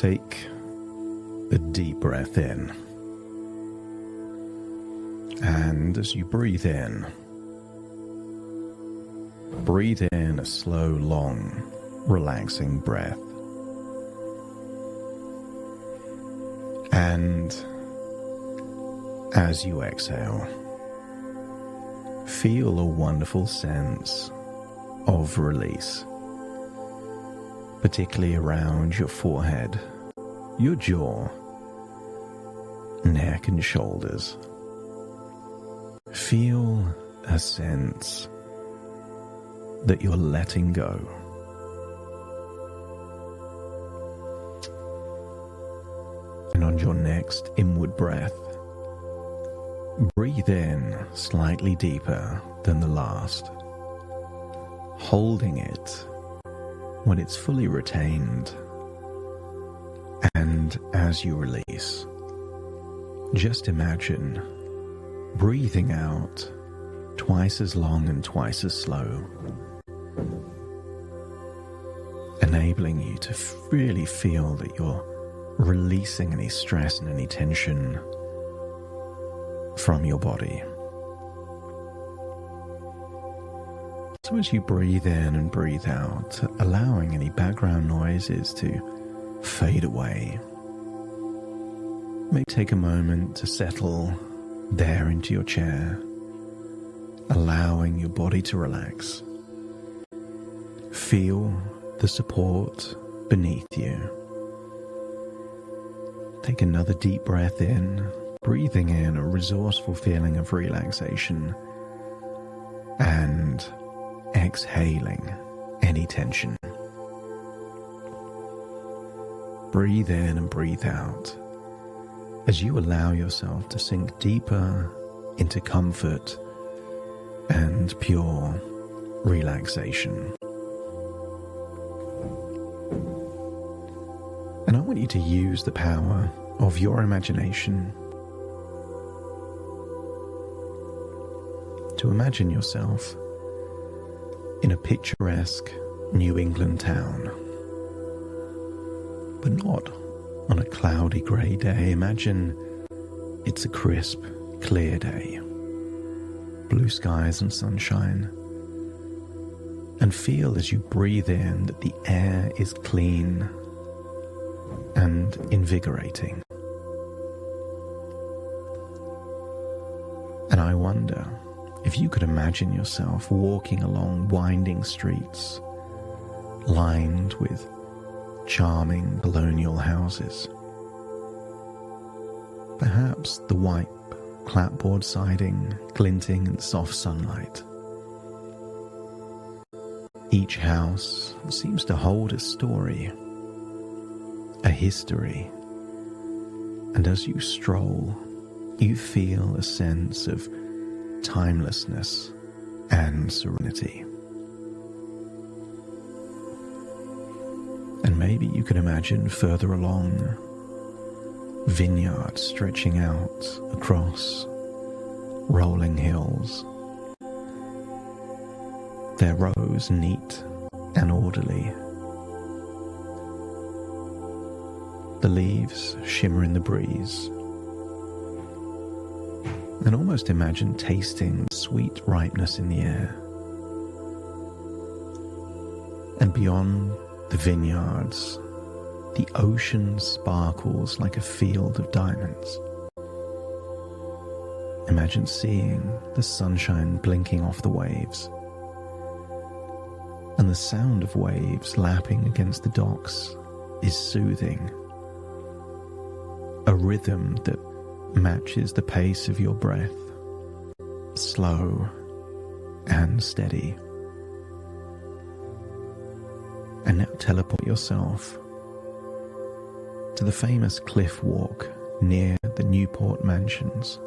Take a deep breath in. And as you breathe in a slow, long, relaxing breath. And as you exhale, feel a wonderful sense of release, particularly around your forehead, your jaw, neck and shoulders. Feel a sense that you're letting go. And on your next inward breath, breathe in slightly deeper than the last, holding it when it's fully retained. And as you release, just imagine breathing out twice as long and twice as slow, enabling you to really feel that you're releasing any stress and any tension from your body. So as you breathe in and breathe out, allowing any background noises to fade away, you may take a moment to settle there into your chair, allowing your body to relax. Feel the support beneath you. Take another deep breath in, breathing in a resourceful feeling of relaxation, and exhaling any tension. Breathe in and breathe out as you allow yourself to sink deeper into comfort and pure relaxation. And I want you to use the power of your imagination to imagine yourself in a picturesque New England town. But not on a cloudy grey day. Imagine it's a crisp, clear day. Blue skies and sunshine. And feel as you breathe in that the air is clean and invigorating. And I wonder if you could imagine yourself walking along winding streets lined with charming colonial houses. Perhaps the white clapboard siding glinting in soft sunlight. Each house seems to hold a story, a history, and as you stroll, you feel a sense of timelessness and serenity. And maybe you can imagine further along, vineyards stretching out across rolling hills, their rows neat and orderly. The leaves shimmer in the breeze, and almost imagine tasting sweet ripeness in the air. And beyond the vineyards, the ocean sparkles like a field of diamonds. Imagine seeing the sunshine blinking off the waves, and the sound of waves lapping against the docks is soothing, a rhythm that matches the pace of your breath, slow and steady. And now teleport yourself to the famous cliff walk near the Newport Mansions.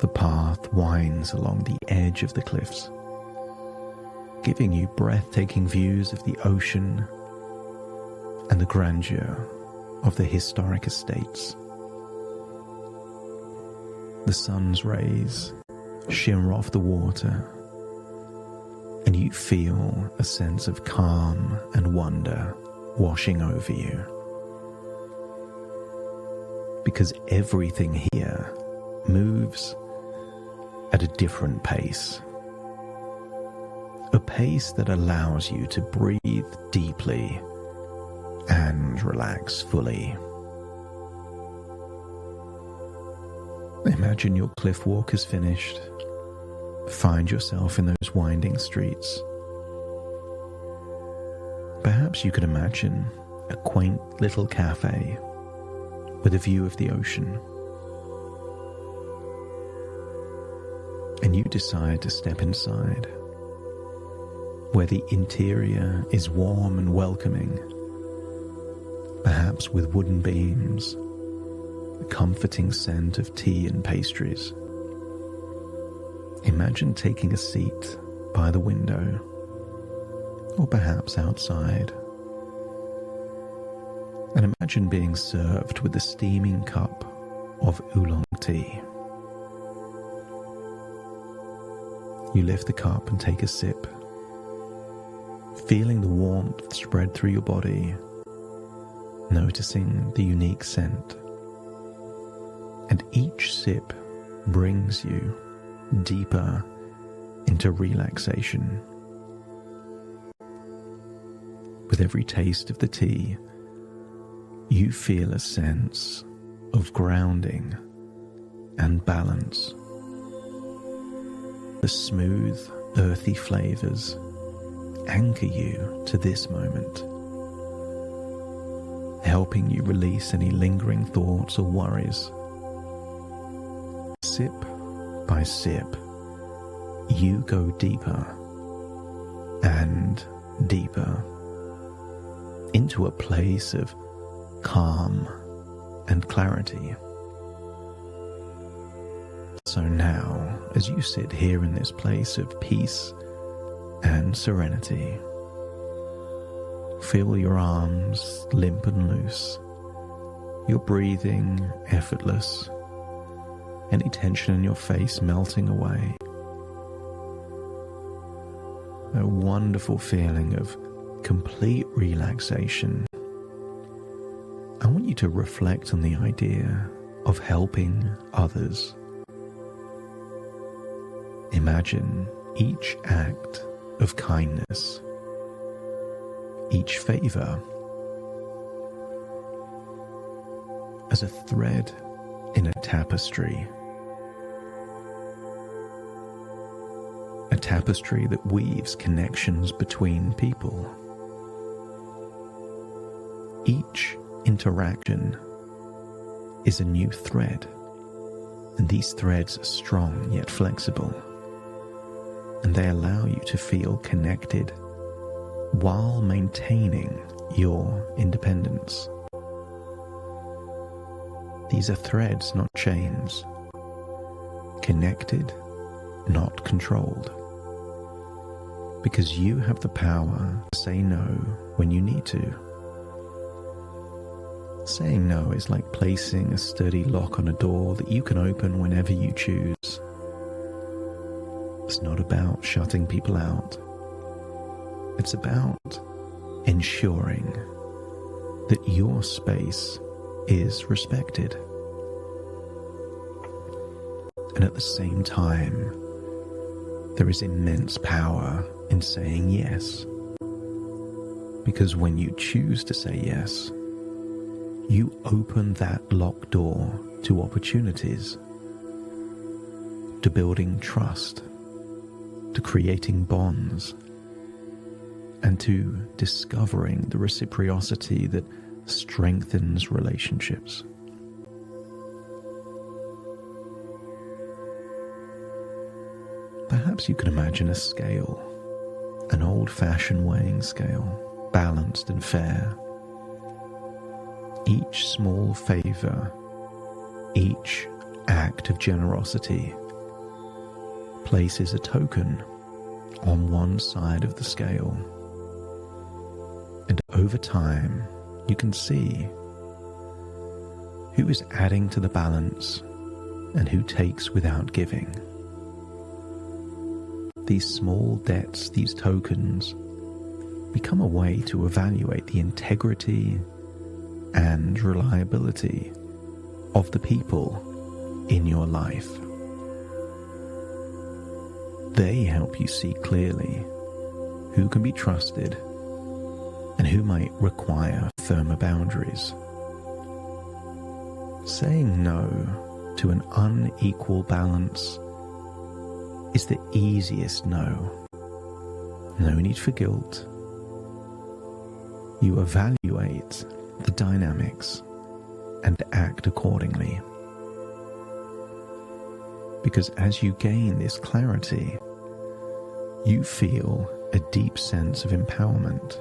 The path winds along the edge of the cliffs, giving you breathtaking views of the ocean and the grandeur of the historic estates. The sun's rays shimmer off the water, and you feel a sense of calm and wonder washing over you. Because everything here moves at a different pace. A pace that allows you to breathe deeply and relax fully. Imagine your cliff walk is finished. Find yourself in those winding streets. Perhaps you could imagine a quaint little cafe with a view of the ocean. And you decide to step inside, where the interior is warm and welcoming, perhaps with wooden beams, a comforting scent of tea and pastries. Imagine taking a seat by the window, or perhaps outside, and imagine being served with a steaming cup of oolong tea. You lift the cup and take a sip, feeling the warmth spread through your body, noticing the unique scent. And each sip brings you deeper into relaxation. With every taste of the tea, you feel a sense of grounding and balance. The smooth, earthy flavors anchor you to this moment, helping you release any lingering thoughts or worries. Sip by sip, you go deeper and deeper into a place of calm and clarity. So now, as you sit here in this place of peace and serenity, feel your arms limp and loose, your breathing effortless, any tension in your face melting away. A wonderful feeling of complete relaxation. I want you to reflect on the idea of helping others. Imagine each act of kindness, each favor, as a thread in a tapestry. A tapestry that weaves connections between people. Each interaction is a new thread, and these threads are strong yet flexible, and they allow you to feel connected while maintaining your independence. These are threads, not chains. Connected, not controlled. Because you have the power to say no when you need to. Saying no is like placing a sturdy lock on a door that you can open whenever you choose. It's not about shutting people out. It's about ensuring that your space is respected. And at the same time, there is immense power in saying yes. Because when you choose to say yes, you open that locked door to opportunities, to building trust, to creating bonds, and to discovering the reciprocity that strengthens relationships. Perhaps you can imagine a scale, an old-fashioned weighing scale, balanced and fair. Each small favor, each act of generosity places a token on one side of the scale. And over time, you can see who is adding to the balance and who takes without giving. These small debts, these tokens, become a way to evaluate the integrity and reliability of the people in your life. They help you see clearly who can be trusted and who might require firmer boundaries. Saying no to an unequal balance is the easiest no. No need for guilt. You evaluate the dynamics and act accordingly. Because as you gain this clarity, you feel a deep sense of empowerment.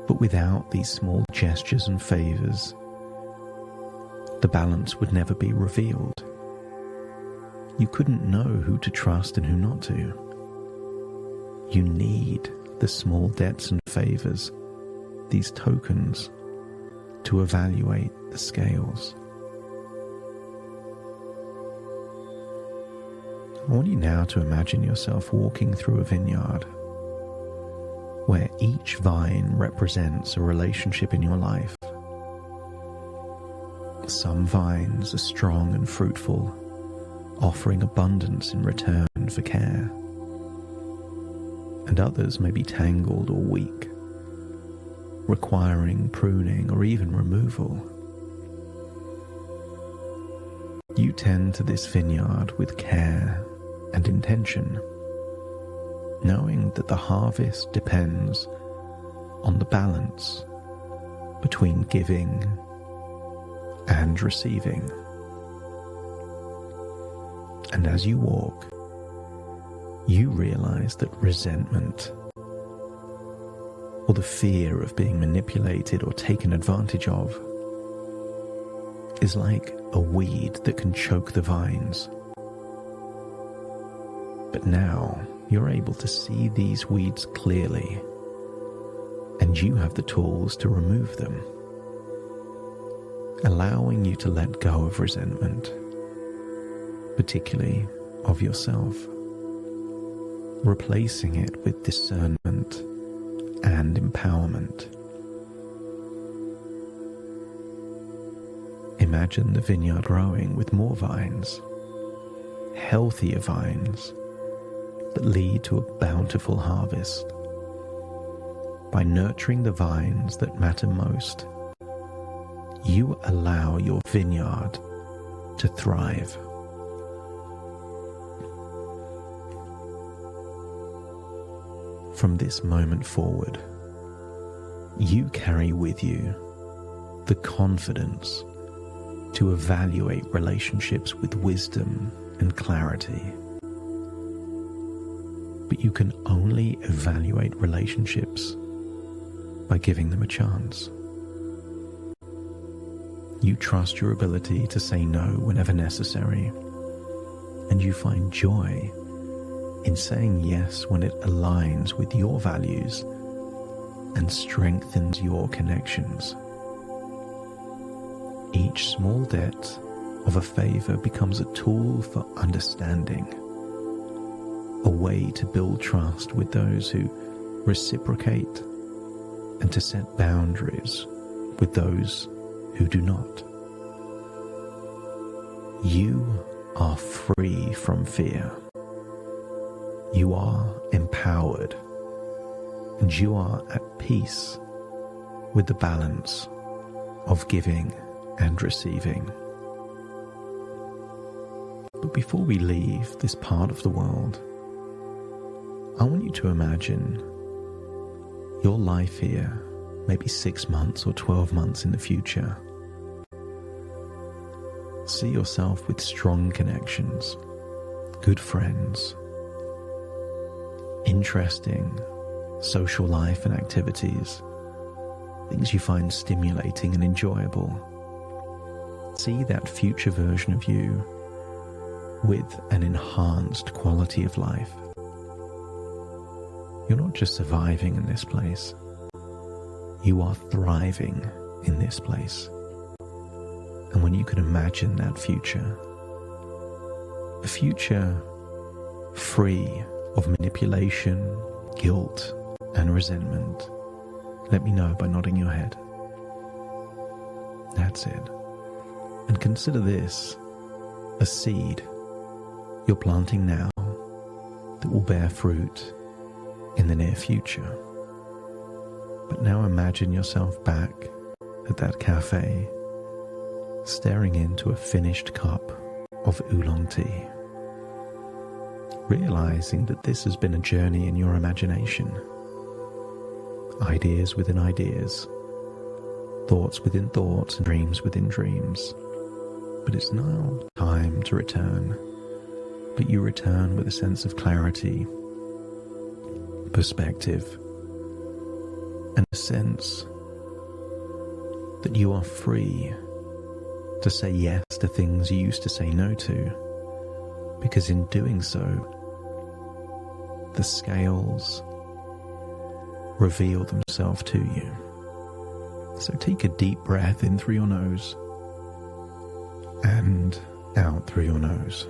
But without these small gestures and favors, the balance would never be revealed. You couldn't know who to trust and who not to. You need the small debts and favors, these tokens, to evaluate the scales. I want you now to imagine yourself walking through a vineyard where each vine represents a relationship in your life. Some vines are strong and fruitful, offering abundance in return for care. And others may be tangled or weak, requiring pruning or even removal. You tend to this vineyard with care and intention, knowing that the harvest depends on the balance between giving and receiving. And as you walk, you realize that resentment, or the fear of being manipulated or taken advantage of, is like a weed that can choke the vines. But now you're able to see these weeds clearly, and you have the tools to remove them, allowing you to let go of resentment, particularly of yourself, replacing it with discernment and empowerment. Imagine the vineyard growing with more vines, healthier vines that lead to a bountiful harvest. By nurturing the vines that matter most, you allow your vineyard to thrive. From this moment forward, you carry with you the confidence to evaluate relationships with wisdom and clarity. But you can only evaluate relationships by giving them a chance. You trust your ability to say no whenever necessary, and you find joy in saying yes when it aligns with your values and strengthens your connections. Each small debt of a favor becomes a tool for understanding, a way to build trust with those who reciprocate, and to set boundaries with those who do not. You are free from fear. You are empowered, and you are at peace with the balance of giving and receiving. But before we leave this part of the world, I want you to imagine your life here, maybe 6 months or 12 months in the future. See yourself with strong connections, good friends, interesting social life and activities, things you find stimulating and enjoyable. See that future version of you with an enhanced quality of life. You're not just surviving in this place, you are thriving in this place. And when you can imagine that future, a future free of manipulation, guilt, and resentment, let me know by nodding your head. That's it. And consider this a seed you're planting now that will bear fruit in the near future. But now imagine yourself back at that cafe, staring into a finished cup of oolong tea, realizing that this has been a journey in your imagination. Ideas within ideas, thoughts within thoughts, and dreams within dreams. But it's now time to return. But you return with a sense of clarity, perspective, and a sense that you are free to say yes to things you used to say no to, because in doing so, the scales reveal themselves to you. So take a deep breath in through your nose and out through your nose.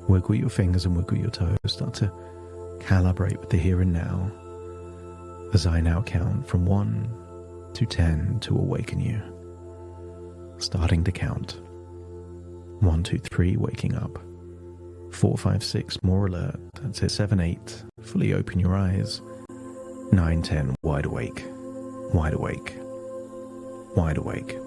Wiggle your fingers and wiggle your toes. Start to calibrate with the here and now as I now count from 1 to 10 to awaken you. Starting to count. 1, 2, 3, waking up. 4, 5, 6, more alert. That's it. 7, 8, fully open your eyes. 9, 10, wide awake. Wide awake. Wide awake.